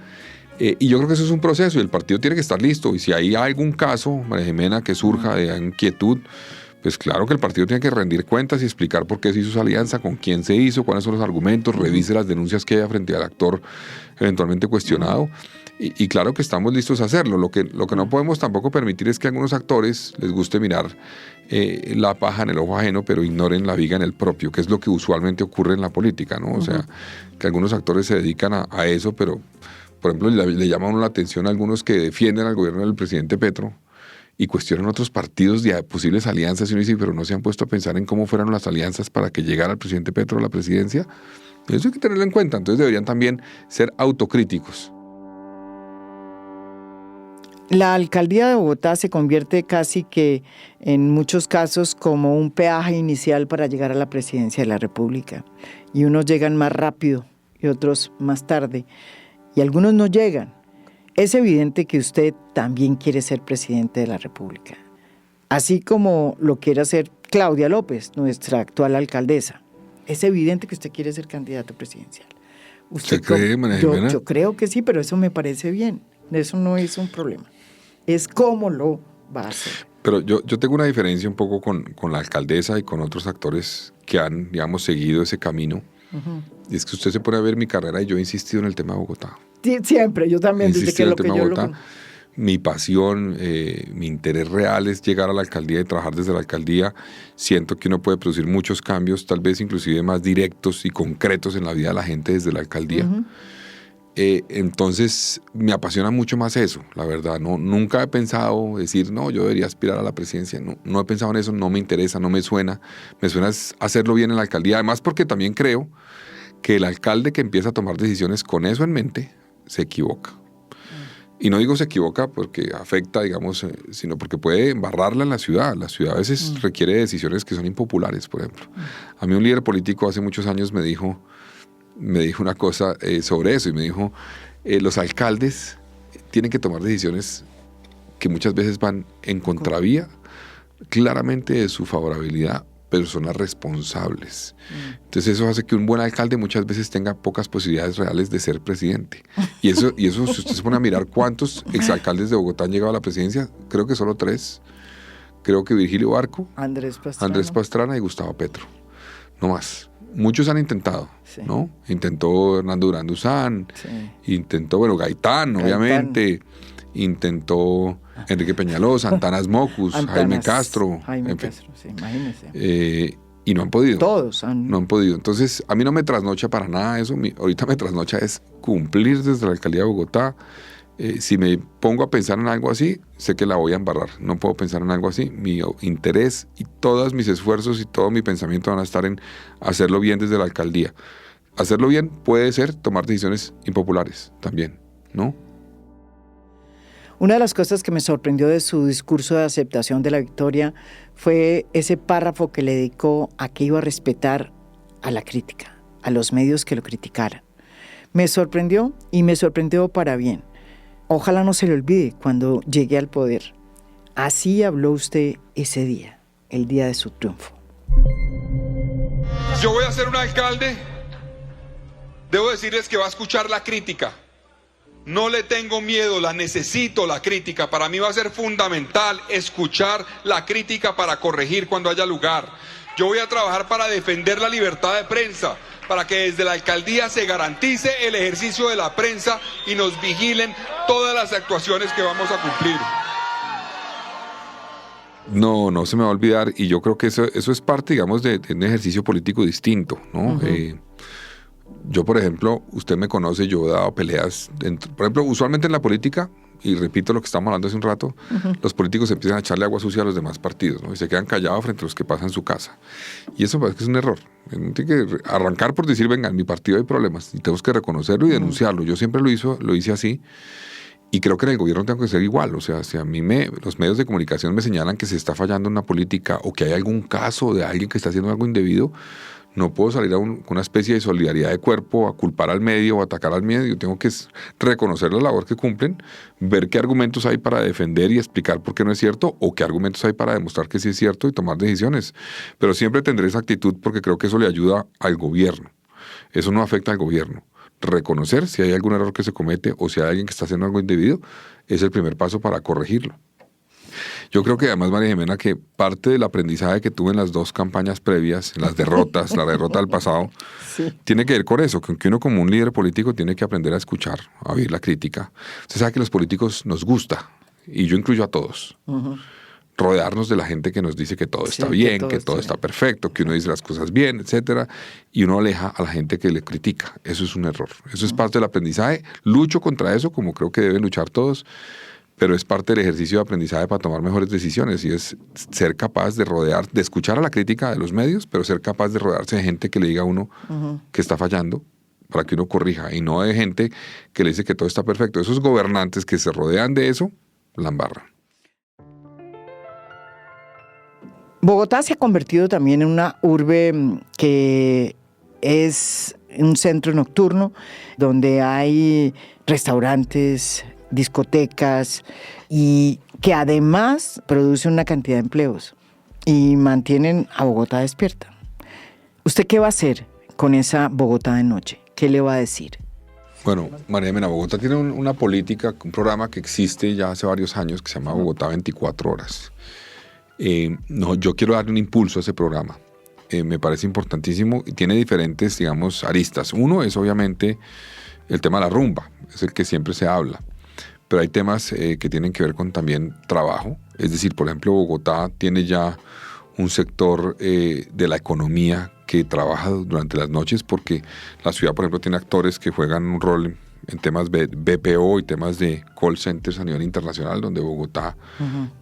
Y yo creo que eso es un proceso y el partido tiene que estar listo. Y si hay algún caso, María Jimena, que surja de inquietud, pues claro que el partido tiene que rendir cuentas y explicar por qué se hizo esa alianza, con quién se hizo, cuáles son los argumentos, revise las denuncias que haya frente al actor eventualmente cuestionado. Y claro que estamos listos a hacerlo. Lo que no podemos tampoco permitir es que a algunos actores les guste mirar la paja en el ojo ajeno, pero ignoren la viga en el propio, que es lo que usualmente ocurre en la política, ¿no? O sea, que algunos actores se dedican a eso, pero, por ejemplo, le llama a uno la atención a algunos que defienden al gobierno del presidente Petro y cuestionan otros partidos de posibles alianzas, y uno dice, pero no se han puesto a pensar en cómo fueron las alianzas para que llegara el presidente Petro a la presidencia. Eso hay que tenerlo en cuenta. Entonces deberían también ser autocríticos. La alcaldía de Bogotá se convierte casi que en muchos casos como un peaje inicial para llegar a la presidencia de la República. Y unos llegan más rápido y otros más tarde. Y algunos no llegan. Es evidente que usted también quiere ser presidente de la República. Así como lo quiere hacer Claudia López, nuestra actual alcaldesa. Es evidente que usted quiere ser candidato presidencial. ¿Usted cree, María Jimena? Yo creo que sí, pero eso me parece bien. Eso no es un problema. Es cómo lo va a hacer. Pero yo tengo una diferencia un poco con la alcaldesa y con otros actores que han, digamos, seguido ese camino. Y es que usted se pone a ver mi carrera y yo he insistido en el tema de Bogotá. Sí, siempre, yo también, desde que lo que yo lo... Mi pasión, mi interés real es llegar a la alcaldía y trabajar desde la alcaldía. Siento que uno puede producir muchos cambios, tal vez inclusive más directos y concretos en la vida de la gente desde la alcaldía. Entonces me apasiona mucho más eso, la verdad. Nunca he pensado decir, no, yo debería aspirar a la presidencia. No he pensado en eso, no me interesa, no me suena. Me suena hacerlo bien en la alcaldía. Además porque también creo que el alcalde que empieza a tomar decisiones con eso en mente se equivoca. Y no digo se equivoca porque afecta, digamos, sino porque puede embarrarla en la ciudad. La ciudad a veces requiere decisiones que son impopulares, por ejemplo. A mí un líder político hace muchos años me dijo una cosa sobre eso y me dijo, los alcaldes tienen que tomar decisiones que muchas veces van en contravía claramente de su favorabilidad, pero son las responsables. Entonces eso hace que un buen alcalde muchas veces tenga pocas posibilidades reales de ser presidente. Y eso si usted se pone a mirar cuántos exalcaldes de Bogotá han llegado a la presidencia, creo que solo 3. Creo que Virgilio Barco, Andrés Pastrana y Gustavo Petro. No más. Muchos han intentado, ¿no? Intentó Hernando Durán Duzán, intentó, Gaitán, obviamente, intentó Enrique Peñalosa, Antanas Mocus, Jaime Castro, sí, imagínese. Y no han podido. Todos no han podido. Entonces, a mí no me trasnocha para nada eso. Ahorita me trasnocha es cumplir desde la alcaldía de Bogotá. Si me pongo a pensar en algo así, sé que la voy a embarrar. No puedo pensar en algo así. Mi interés y todos mis esfuerzos y todo mi pensamiento van a estar en hacerlo bien desde la alcaldía. Hacerlo bien puede ser tomar decisiones impopulares también, ¿no? Una de las cosas que me sorprendió de su discurso de aceptación de la victoria fue ese párrafo que le dedicó a que iba a respetar a la crítica, a los medios que lo criticaran. Me sorprendió y me sorprendió para bien. Ojalá no se le olvide cuando llegue al poder. Así habló usted ese día, el día de su triunfo. Yo voy a ser un alcalde, debo decirles que va a escuchar la crítica. No le tengo miedo, la necesito, la crítica. Para mí va a ser fundamental escuchar la crítica para corregir cuando haya lugar. Yo voy a trabajar para defender la libertad de prensa, para que desde la alcaldía se garantice el ejercicio de la prensa y nos vigilen todas las actuaciones que vamos a cumplir. No se me va a olvidar, y yo creo que eso es parte, digamos, de un ejercicio político distinto, ¿no? Yo, por ejemplo, usted me conoce, yo he dado peleas, por ejemplo, usualmente en la política, y repito lo que estábamos hablando hace un rato, los políticos empiezan a echarle agua sucia a los demás partidos, ¿no? Y se quedan callados frente a los que pasan en su casa. Y eso parece que es un error. Uno tiene que arrancar por decir, venga, en mi partido hay problemas, y tenemos que reconocerlo y denunciarlo. Yo siempre lo hice así. Y creo que en el gobierno tengo que ser igual. O sea, si a mí los medios de comunicación me señalan que se está fallando en una política o que hay algún caso de alguien que está haciendo algo indebido, no puedo salir con una especie de solidaridad de cuerpo a culpar al medio o atacar al medio. Tengo que reconocer la labor que cumplen, ver qué argumentos hay para defender y explicar por qué no es cierto, o qué argumentos hay para demostrar que sí es cierto y tomar decisiones. Pero siempre tendré esa actitud porque creo que eso le ayuda al gobierno. Eso no afecta al gobierno. Reconocer si hay algún error que se comete o si hay alguien que está haciendo algo indebido es el primer paso para corregirlo. Yo creo que además, María Jimena, que parte del aprendizaje que tuve en las dos campañas previas, las derrotas, la derrota del pasado, tiene que ver con eso, que uno como un líder político tiene que aprender a escuchar, a oír la crítica. Usted sabe que a los políticos nos gusta, y yo incluyo a todos, rodearnos de la gente que nos dice que todo está bien, que todo está perfecto, que uno dice las cosas bien, etcétera, y uno aleja a la gente que le critica. Eso es un error. Eso es parte del aprendizaje. Lucho contra eso, como creo que deben luchar todos, pero es parte del ejercicio de aprendizaje para tomar mejores decisiones, y es ser capaz de escuchar a la crítica de los medios, pero ser capaz de rodearse de gente que le diga a uno que está fallando para que uno corrija, y no de gente que le dice que todo está perfecto. Esos gobernantes que se rodean de eso, la embarran. Bogotá se ha convertido también en una urbe que es un centro nocturno donde hay restaurantes, discotecas, y que además produce una cantidad de empleos y mantienen a Bogotá despierta. ¿Usted qué va a hacer con esa Bogotá de noche? ¿Qué le va a decir? Bueno, María Jimena, Bogotá tiene una política, un programa que existe ya hace varios años que se llama Bogotá 24 horas. Yo quiero darle un impulso a ese programa. Me parece importantísimo y tiene diferentes, digamos, aristas. Uno es obviamente el tema de la rumba, es el que siempre se habla. Pero hay temas que tienen que ver con también trabajo. Es decir, por ejemplo, Bogotá tiene ya un sector de la economía que trabaja durante las noches, porque la ciudad, por ejemplo, tiene actores que juegan un rol en temas BPO y temas de call centers a nivel internacional, donde Bogotá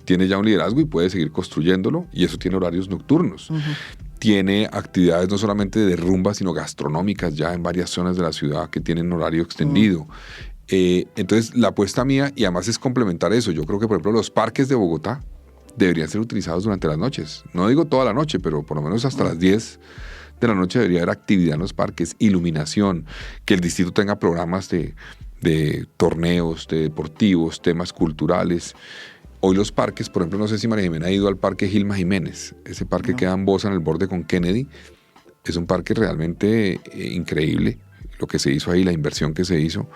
tiene ya un liderazgo y puede seguir construyéndolo, y eso tiene horarios nocturnos. Tiene actividades no solamente de rumba, sino gastronómicas ya en varias zonas de la ciudad que tienen horario extendido. Entonces, la apuesta mía, y además es complementar eso, yo creo que, por ejemplo, los parques de Bogotá deberían ser utilizados durante las noches. No digo toda la noche, pero por lo menos hasta las 10 de la noche debería haber actividad en los parques, iluminación, que el distrito tenga programas de torneos, de deportivos, temas culturales. Hoy los parques, por ejemplo, no sé si María Jimena ha ido al Parque Gilma Jiménez. Ese parque queda en Bosa, en el borde con Kennedy. Es un parque realmente increíble, lo que se hizo ahí, la inversión que se hizo,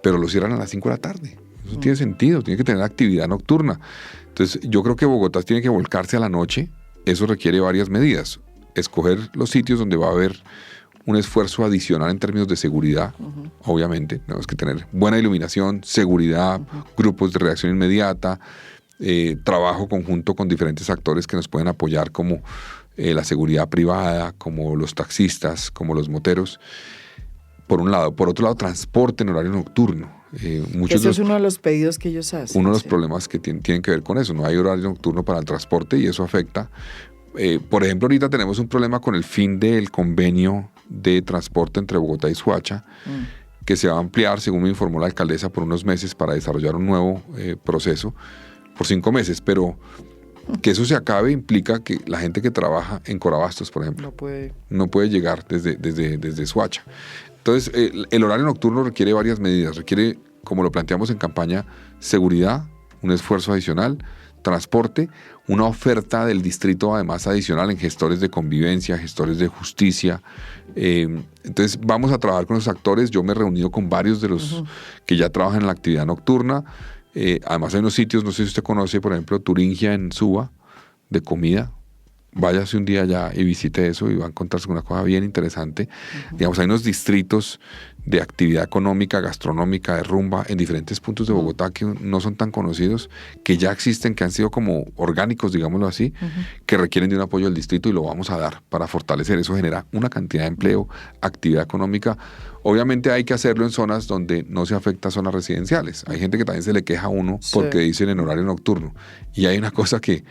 pero lo cierran a las 5 de la tarde. Eso tiene sentido, tiene que tener actividad nocturna. Entonces, yo creo que Bogotá tiene que volcarse a la noche. Eso requiere varias medidas. Escoger los sitios donde va a haber un esfuerzo adicional en términos de seguridad, obviamente. Tenemos que tener buena iluminación, seguridad, grupos de reacción inmediata, trabajo conjunto con diferentes actores que nos pueden apoyar, como la seguridad privada, como los taxistas, como los moteros, por un lado. Por otro lado, transporte en horario nocturno. Eso es uno de los pedidos que ellos hacen. Uno de los problemas que tienen que ver con eso. No hay horario nocturno para el transporte y eso afecta. Por ejemplo, ahorita tenemos un problema con el fin del convenio de transporte entre Bogotá y Soacha, que se va a ampliar, según me informó la alcaldesa, por unos meses para desarrollar un nuevo proceso, por 5 meses. Pero que eso se acabe implica que la gente que trabaja en Corabastos, por ejemplo, no puede llegar desde Soacha. Entonces, el horario nocturno requiere varias medidas. Requiere, como lo planteamos en campaña, seguridad, un esfuerzo adicional, transporte, una oferta del distrito además adicional en gestores de convivencia, gestores de justicia. Entonces vamos a trabajar con los actores. Yo me he reunido con varios de los que ya trabajan en la actividad nocturna. Además hay unos sitios, no sé si usted conoce, por ejemplo, Turingia en Suba, de comida. Váyase un día allá y visite eso y va a encontrarse con una cosa bien interesante. Digamos, hay unos distritos de actividad económica, gastronómica, de rumba en diferentes puntos de Bogotá que no son tan conocidos, que ya existen, que han sido como orgánicos, digámoslo así, que requieren de un apoyo del distrito y lo vamos a dar para fortalecer. Eso genera una cantidad de empleo, actividad económica. Obviamente hay que hacerlo en zonas donde no se afecta a zonas residenciales. Hay gente que también se le queja a uno porque dicen en horario nocturno. Y hay una cosa que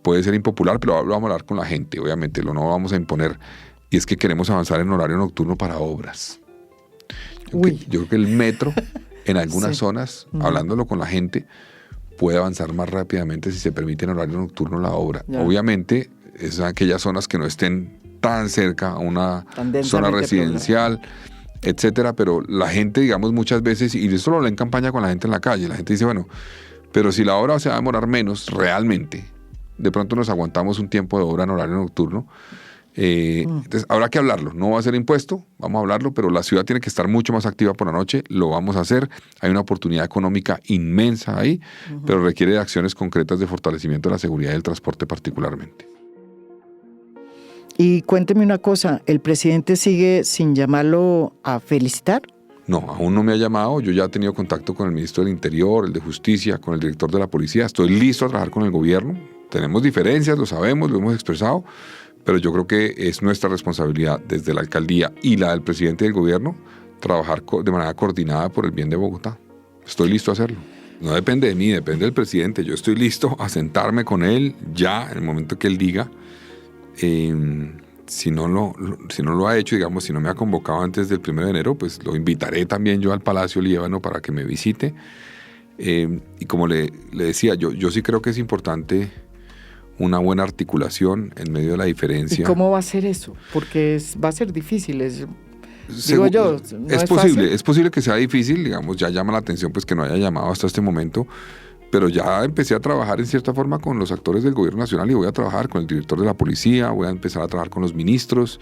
puede ser impopular, pero lo vamos a hablar con la gente, obviamente, no lo vamos a imponer, y es que queremos avanzar en horario nocturno para obras. Yo creo que el metro, en algunas zonas, hablándolo con la gente, puede avanzar más rápidamente si se permite en horario nocturno la obra. Obviamente, es aquellas zonas que no estén tan cerca a una zona residencial, etcétera, pero la gente, digamos, muchas veces, y esto lo hablé en campaña con la gente en la calle, la gente dice, bueno, pero si la obra se va a demorar menos, realmente, de pronto nos aguantamos un tiempo de obra en horario nocturno. Entonces habrá que hablarlo, no va a ser impuesto, vamos a hablarlo, pero la ciudad tiene que estar mucho más activa por la noche, lo vamos a hacer, hay una oportunidad económica inmensa ahí, pero requiere de acciones concretas de fortalecimiento de la seguridad y del transporte particularmente. Y cuénteme una cosa, ¿el presidente sigue sin llamarlo a felicitar? No, aún no me ha llamado. Yo ya he tenido contacto con el ministro del Interior, el de Justicia, con el director de la Policía. Estoy listo a trabajar con el gobierno. Tenemos diferencias, lo sabemos, lo hemos expresado, pero yo creo que es nuestra responsabilidad desde la alcaldía y la del presidente del gobierno trabajar de manera coordinada por el bien de Bogotá. Estoy listo a hacerlo. No depende de mí, depende del presidente. Yo estoy listo a sentarme con él ya en el momento que él diga. Si no lo ha hecho, digamos, si no me ha convocado antes del 1 de enero, pues lo invitaré también yo al Palacio Líbano para que me visite. Y como le decía, yo sí creo que es importante una buena articulación en medio de la diferencia. ¿Y cómo va a ser eso? Porque va a ser difícil. Digo yo, ¿no es posible, es posible que sea difícil, digamos, ya llama la atención pues que no haya llamado hasta este momento, pero ya empecé a trabajar en cierta forma con los actores del gobierno nacional y voy a trabajar con el director de la policía, voy a empezar a trabajar con los ministros,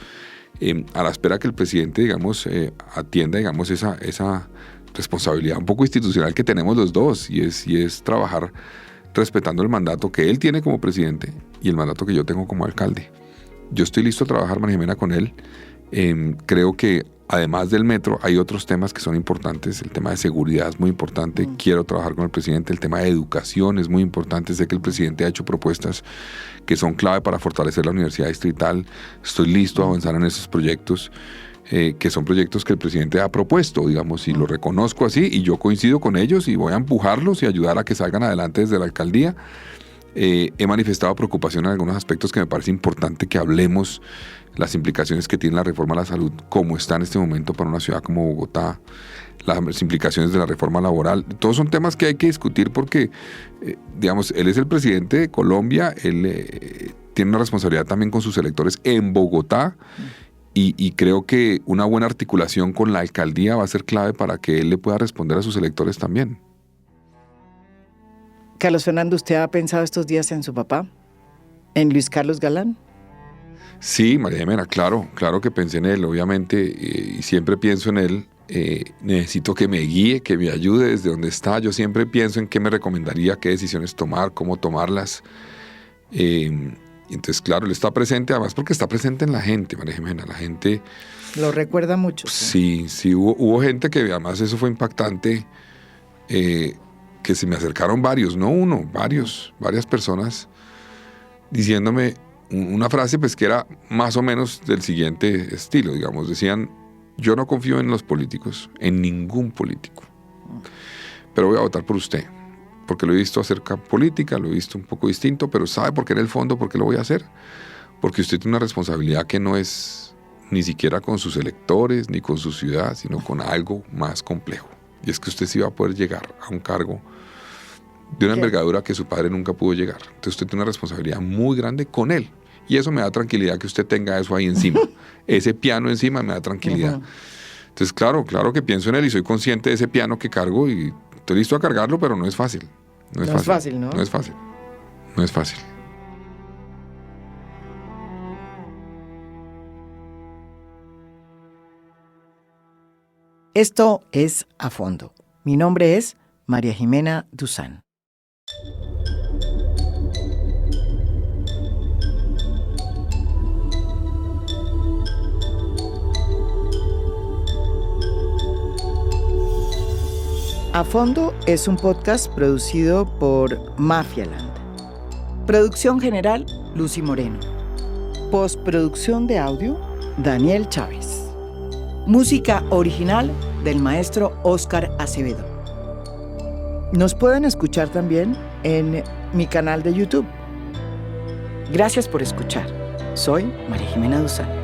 a la espera que el presidente, digamos, atienda, digamos, esa responsabilidad un poco institucional que tenemos los dos, y es trabajar respetando el mandato que él tiene como presidente y el mandato que yo tengo como alcalde. Yo estoy listo a trabajar, María Jimena, con él. Creo que además del metro hay otros temas que son importantes. El tema de seguridad es muy importante. Quiero trabajar con el presidente. El tema de educación es muy importante. Sé que el presidente ha hecho propuestas que son clave para fortalecer la universidad distrital. Estoy listo a avanzar en esos proyectos, que son proyectos que el presidente ha propuesto, digamos, y lo reconozco así, y yo coincido con ellos y voy a empujarlos y ayudar a que salgan adelante desde la alcaldía. He manifestado preocupación en algunos aspectos que me parece importante que hablemos, las implicaciones que tiene la reforma a la salud, cómo está en este momento para una ciudad como Bogotá, las implicaciones de la reforma laboral. Todos son temas que hay que discutir porque, digamos, él es el presidente de Colombia, él tiene una responsabilidad también con sus electores en Bogotá, y creo que una buena articulación con la alcaldía va a ser clave para que él le pueda responder a sus electores también. Carlos Fernando, ¿usted ha pensado estos días en su papá? ¿En Luis Carlos Galán? Sí, María Jimena, claro que pensé en él, obviamente, y siempre pienso en él. Necesito que me guíe, que me ayude desde donde está. Yo siempre pienso en qué me recomendaría, qué decisiones tomar, cómo tomarlas. Entonces, claro, él está presente, además porque está presente en la gente, María Jimena. La gente lo recuerda mucho. Sí, hubo gente que, además, eso fue impactante, que se me acercaron varios, no uno, varias personas, diciéndome una frase pues que era más o menos del siguiente estilo, digamos, decían: yo no confío en los políticos, en ningún político, pero voy a votar por usted, porque lo he visto hacer política, lo he visto un poco distinto, pero ¿sabe por qué en el fondo por qué lo voy a hacer? Porque usted tiene una responsabilidad que no es ni siquiera con sus electores, ni con su ciudad, sino con algo más complejo. Y es que usted sí va a poder llegar a un cargo de una envergadura que su padre nunca pudo llegar. Entonces usted tiene una responsabilidad muy grande con él. Y eso me da tranquilidad que usted tenga eso ahí encima. Ese piano encima me da tranquilidad. Entonces, claro que pienso en él y soy consciente de ese piano que cargo y estoy listo a cargarlo, pero no es fácil. No es fácil, ¿no? No es fácil. No es fácil. Esto es A Fondo. Mi nombre es María Jimena Duzán. A Fondo es un podcast producido por Mafialand. Producción general, Lucy Moreno. Postproducción de audio, Daniel Chávez. Música original del maestro Óscar Acevedo. Nos pueden escuchar también en mi canal de YouTube. Gracias por escuchar. Soy María Jimena Duzán.